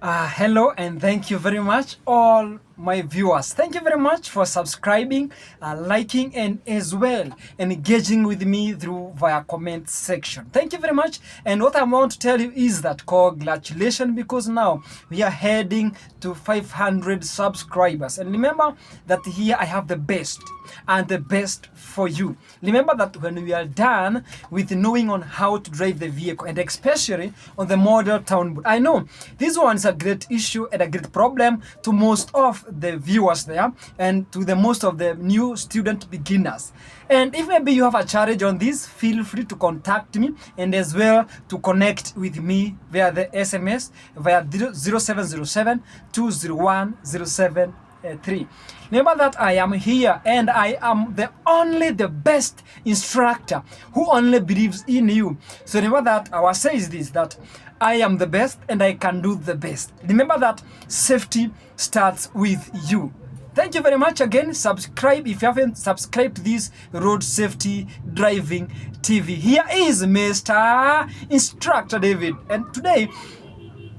Hello and thank you very much all my viewers. Thank you very much for subscribing, liking and as well engaging with me through via comment section. Thank you very much, and what I want to tell you is that congratulations, because now we are heading to 500 subscribers. And remember that here I have the best and the best for you. Remember that when we are done with knowing on how to drive the vehicle, and especially on the model town boat, I know this one is a great issue and a great problem to most of the viewers there, and to the most of the new student beginners. And if maybe you have a challenge on this, feel free to contact me, and as well to connect with me via the SMS via 0707 201 073. Remember that I am here and I am the best instructor who only believes in you. So remember that our say is this, that I am the best and I can do the best. Remember that safety starts with you. Thank you very much again. Subscribe if you haven't subscribed to this Road Safety Driving TV. Here is Mr. Instructor David, and today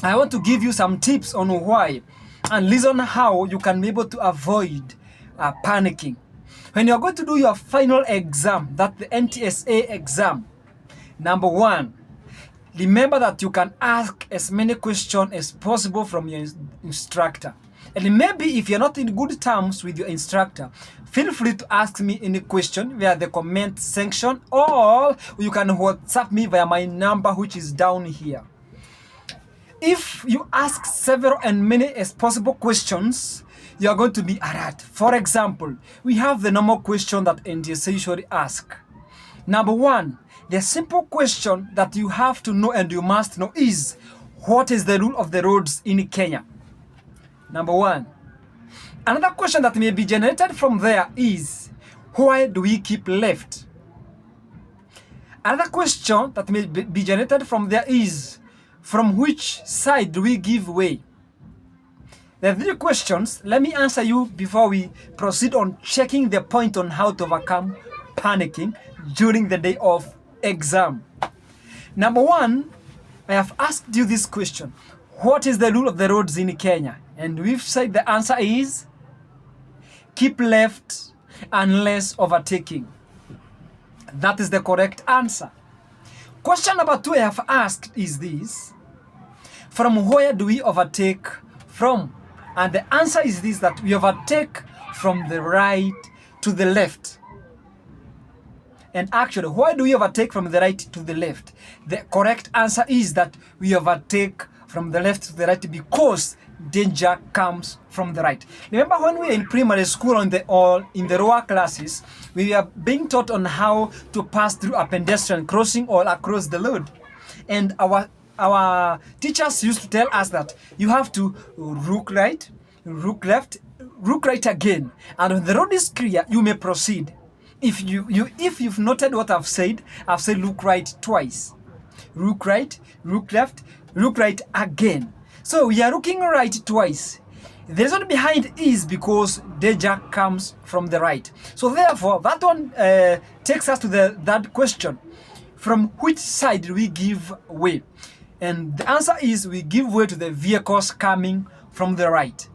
I want to give you some tips on why and listen how you can be able to avoid panicking when you're going to do your final exam, that the Ntsa exam. Number one, remember that you can ask as many questions as possible from your instructor. And maybe if you're not in good terms with your instructor, feel free to ask me any question via the comment section, or you can WhatsApp me via my number, which is down here. If you ask several and many as possible questions, you are going to be alert. For example, we have the normal question that Ntsa usually ask. Number one, the simple question that you have to know and you must know is, what is the rule of the roads in Kenya? Number one. Another question that may be generated from there is, why do we keep left? Another question that may be generated from there is, from which side do we give way? The three questions, let me answer you before we proceed on checking the point on how to overcome panicking during the day of exam. Number one, I have asked you this question: what is the rule of the roads in Kenya? And we've said the answer is, keep left unless overtaking. That is the correct answer. Question number two I have asked is this: from where do we overtake from? And the answer is this, that we overtake from the right to the left. And actually, why do we overtake from the right to the left? The correct answer is that we overtake from the left to the right because danger comes from the right. Remember when we were in primary school in the lower classes, we were being taught on how to pass through a pedestrian crossing or across the road. And our teachers used to tell us that you have to look right, look left, look right again. And when the road is clear, you may proceed. If you've noted what I've said look right twice. Look right, look left, look right again. So we are looking right twice. The reason behind is because danger comes from the right. So therefore, that one takes us to that question: from which side do we give way? And the answer is, we give way to the vehicles coming from the right.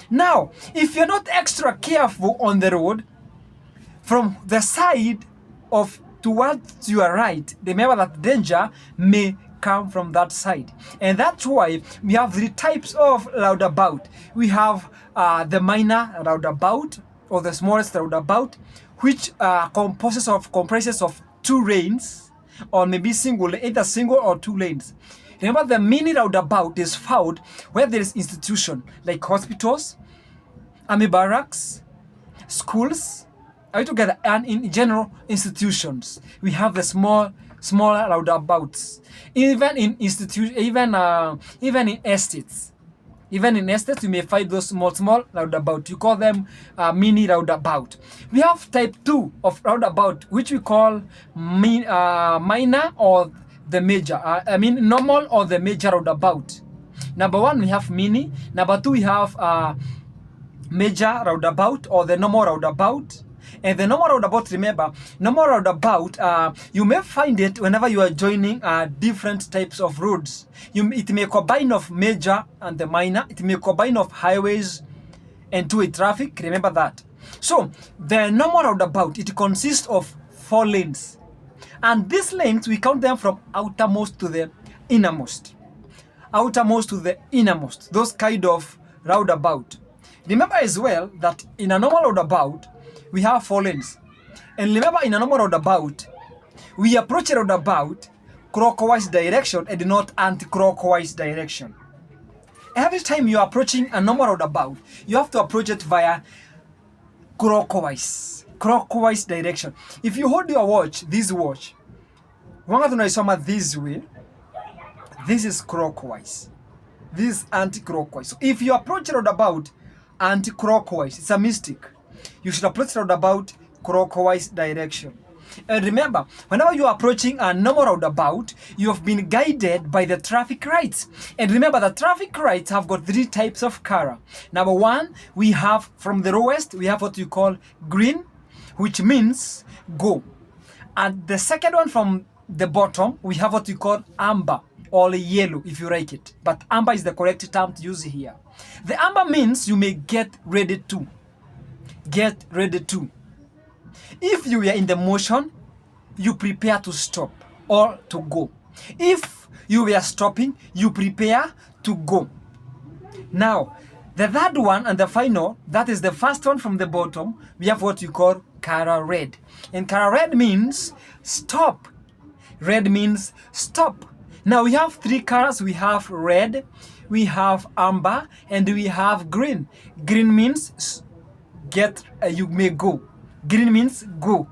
Now, if you're not extra careful on the road, from the side of towards your right, remember that danger may come from that side. And that's why we have three types of roundabout. We have the minor roundabout, or the smallest roundabout, which comprises of two lanes, or maybe either single or two lanes. Remember, the mini roundabout is found where there is institution like hospitals, army barracks, schools, are together, and in general institutions. We have the smaller roundabouts. Even in estates. Even in estates, you may find those small roundabout. You call them mini roundabout. We have type 2 of roundabout, which we call minor or the major. Normal or the major roundabout. Number one, we have mini. Number two, we have major roundabout or the normal roundabout. And the normal roundabout, remember, normal roundabout, you may find it whenever you are joining different types of roads. It may combine of major and the minor. It may combine of highways and two-way traffic. Remember that. So the normal roundabout, it consists of 4 lanes. And these lanes, we count them from outermost to the innermost. Outermost to the innermost. Those kind of roundabout. Remember as well that in a normal roundabout, we have 4 lanes. And remember, in a normal roundabout, we approach a roundabout clockwise direction and not anti-clockwise direction. Every time you are approaching a normal roundabout, you have to approach it via clockwise direction. If you hold your watch, this watch, wanga tunaisoma this way, this is clockwise. This is anti-clockwise. So if you approach a roundabout anti-clockwise, it's a mistake. You should approach the roundabout clockwise direction. And remember, whenever you are approaching a normal roundabout, you have been guided by the traffic lights. And remember, the traffic lights have got 3 types of color. Number 1, we have from the lowest, we have what you call green, which means go. And the second one from the bottom, we have what you call amber or yellow, if you like it. But amber is the correct term to use here. The amber means you may get ready to. Get ready to. If you are in the motion, you prepare to stop or to go. If you were stopping, you prepare to go. Now, the third one and the final, that is the first one from the bottom, we have what you call color red. And color red means stop. Red means stop. Now we have 3 colors. We have red, we have amber, and we have green. Green means you may go. Green means go.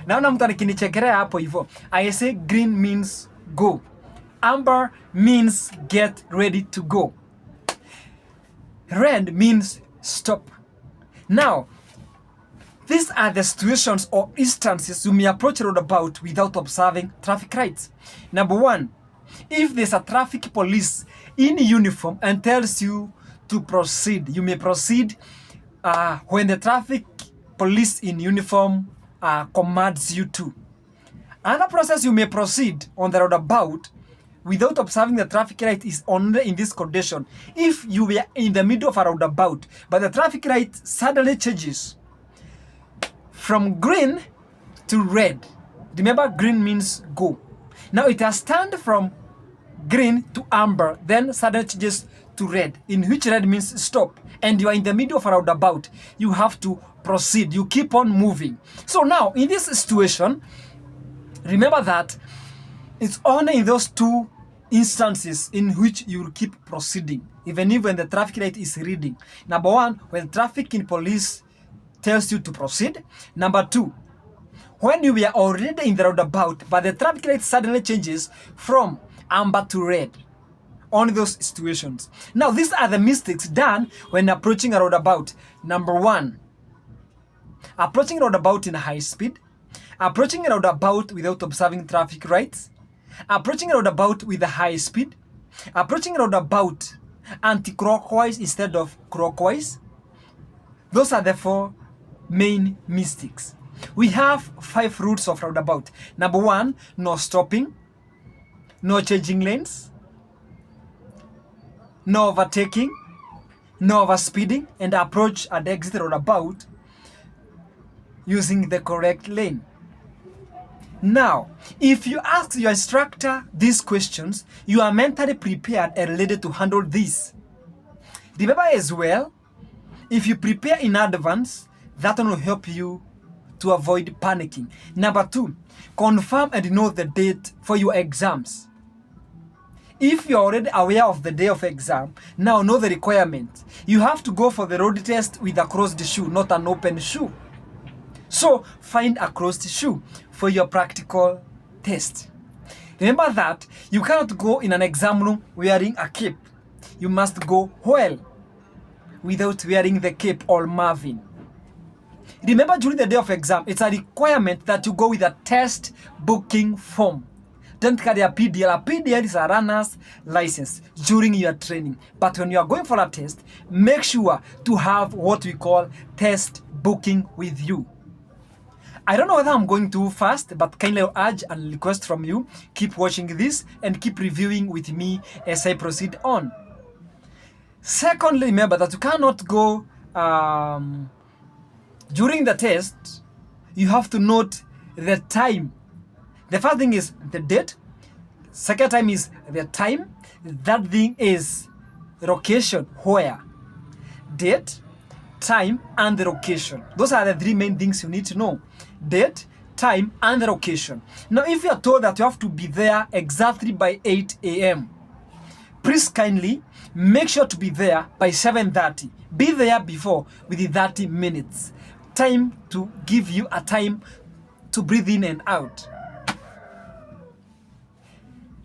Naona mtu anakinichekelea hapo hivyo. I say green means go. Amber means get ready to go. Red means stop. Now, these are the situations or instances you may approach a roundabout without observing traffic lights. Number 1, if there's a traffic police in uniform and tells you to proceed, you may proceed when the traffic police in uniform commands you to. Another process you may proceed on the roundabout without observing the traffic light is only in this condition. If you were in the middle of a roundabout, but the traffic light suddenly changes from green to red. Remember, green means go. Now it has turned from green to amber, then suddenly changes to red, in which red means stop. And you are in the middle of a roundabout. You have to proceed. You keep on moving. So now, in this situation, remember that it's only in those 2 instances in which you will keep proceeding, even if when the traffic light is reading. Number 1, when traffic in police tells you to proceed. Number 2, when you were already in the roundabout, but the traffic light suddenly changes from amber to red. Only those situations. Now, these are the mistakes done when approaching a roundabout. Number 1, approaching a roundabout in high speed. Approaching a roundabout without observing traffic lights. Approaching a roundabout with a high speed. Approaching a roundabout anti-clockwise instead of clockwise. Those are the 4 main mistakes. We have 5 rules of roundabout. Number 1, no stopping, no changing lanes, no overtaking, no overspeeding, and approach and exit roundabout using the correct lane. Now, if you ask your instructor these questions, you are mentally prepared and ready to handle this. Remember as well, if you prepare in advance, that will help you to avoid panicking. Number 2, confirm and know the date for your exams. If you're already aware of the day of exam, now know the requirements. You have to go for the road test with a closed shoe, not an open shoe. So find a closed shoe for your practical test. Remember that you cannot go in an exam room wearing a cape. You must go well without wearing the cape or muffin. Remember, during the day of exam, it's a requirement that you go with a test booking form. Don't carry a PDL. A PDL is a runner's license during your training. But when you are going for a test, make sure to have what we call test booking with you. I don't know whether I'm going too fast, but kindly urge and request from you, keep watching this and keep reviewing with me as I proceed on. Secondly, remember that you cannot go during the test. You have to note the time. The first thing is the date. Second time is the time. That thing is location, where. Date, time, and the location. Those are the three main things you need to know. Date, time, and the location. Now, if you are told that you have to be there exactly by 8 a.m., please kindly make sure to be there by 7:30. Be there before within 30 minutes. Time to give you a time to breathe in and out.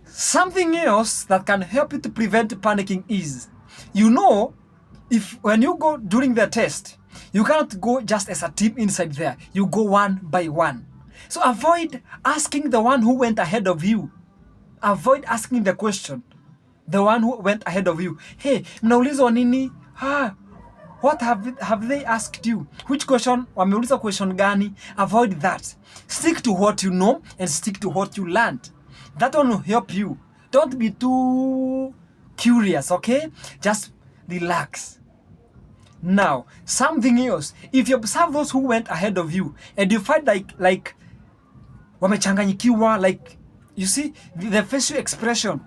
Something else that can help you to prevent panicking is, if when you go during the test, you cannot go just as a team inside there. You go one by one. So avoid asking the one who went ahead of you. Avoid asking the question. The one who went ahead of you. Hey, mnaulizwa nini? What have they asked you? Which question? Wameuliza question gani? Avoid that. Stick to what you know and stick to what you learned. That one will help you. Don't be too curious, okay? Just relax. Now, something else. If you observe those who went ahead of you and you find like wamechanganyikiwa, like you see the facial expression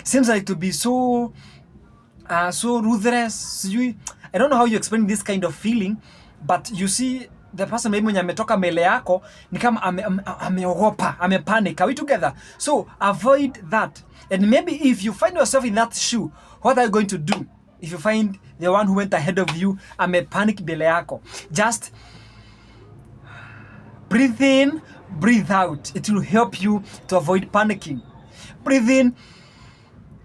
seems like to be so ruthless. I don't know how you explain this kind of feeling, but you see the person maybe mwenye ametoka mbele yako ni kama ameogopa, amepanic. Are we together? So avoid that. And maybe if you find yourself in that shoe, what are you going to do? If you find the one who went ahead of you amepanic mbele yako, just breathe in, breathe out. It will help you to avoid panicking. Breathe in,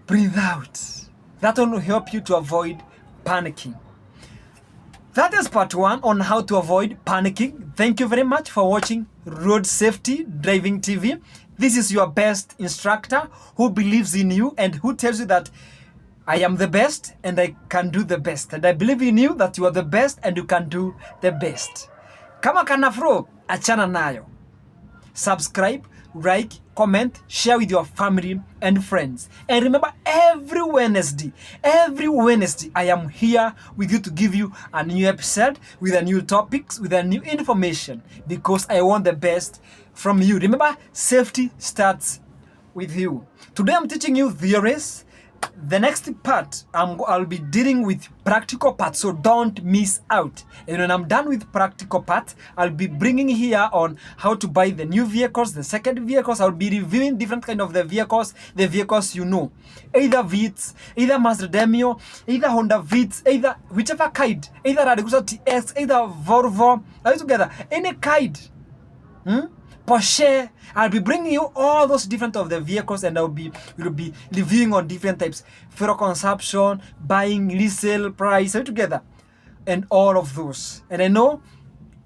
breathe out. That one will help you to avoid panicking. That is part 1 on how to avoid panicking. Thank you very much for watching Road Safety Driving TV. This is your best instructor who believes in you and who tells you that I am the best and I can do the best. And I believe in you that you are the best and you can do the best. Kama kanafro, achana nayo. Subscribe, like, comment, share with your family and friends. And remember, every Wednesday, I am here with you to give you a new episode with a new topics, with a new information, because I want the best from you. Remember, safety starts with you. Today I'm teaching you theories. The next part, I'll be dealing with practical parts, so don't miss out. And when I'm done with practical parts, I'll be bringing here on how to buy the new vehicles, the second vehicles. I'll be reviewing different kind of the vehicles you know. Either Vitz, either Mazda Demio, either Honda Vitz, either whichever kind, either Radigusa TX, either Volvo. Are you together? Any kind. Porsche. I'll be bringing you all those different of the vehicles, and we'll be reviewing on different types, fuel consumption, buying, resale price, all together, and all of those. And I know,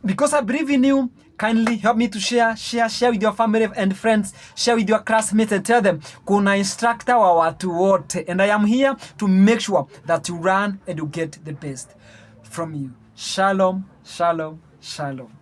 because I believe in you, kindly help me to share with your family and friends, share with your classmates and tell them, kuna instructor wa watu wote, and I am here to make sure that you run and you get the best from you. Shalom, shalom, shalom.